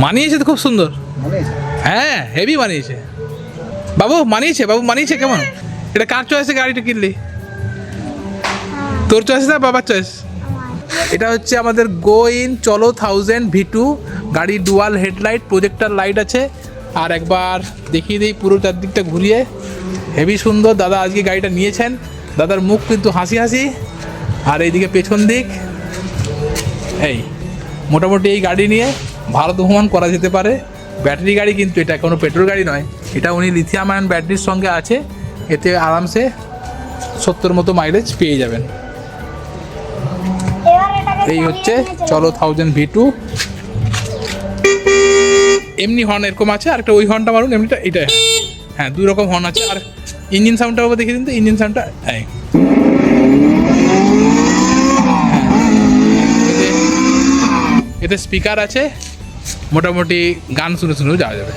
মানিয়েছে তো খুব সুন্দর। হ্যাঁ হেভি মানিয়েছে বাবু, মানিয়েছে কেমন? এটা কার চয়েসে গাড়িটা কিনলি? তোর চয়েস না বাবার চয়েস? এটা হচ্ছে আমাদের গোইন চলো 1000 V2 গাড়ি, ডুয়াল হেডলাইট, প্রজেক্টর লাইট আছে। আর একবার দেখিয়ে দিই পুরো চারদিকটা ঘুরিয়ে, হেভি সুন্দর। দাদা আজকে গাড়িটা নিয়েছেন, দাদার মুখ কিন্তু হাসি হাসি। আর এইদিকে পেছন দিক, এই মোটামুটি এই গাড়ি নিয়ে ভারত ভ্রমণ করা যেতে পারে। ব্যাটারি গাড়ি কিন্তু, এটা কোনো পেট্রোল গাড়ি নয়, এটা উনি লিথিয়াম আয়ন ব্যাটারির সঙ্গে আছে, এতে আরামসে 70 মতো মাইলেজ পেয়ে যাবেন। এই হচ্ছে চলো 1000 V2। এমনি হর্ন এরকম আছে, আর একটা ওই হর্নটা মারুন, এমনিটা এটা। হ্যাঁ 2 রকম হর্ন আছে। আর ইঞ্জিন সাউন্ডটা বাবা দেখিয়ে দিন তো, ইঞ্জিন সাউন্ডটা। এতে স্পিকার আছে, মোটামুটি গান শুনে শুনেও যাওয়া যাবে।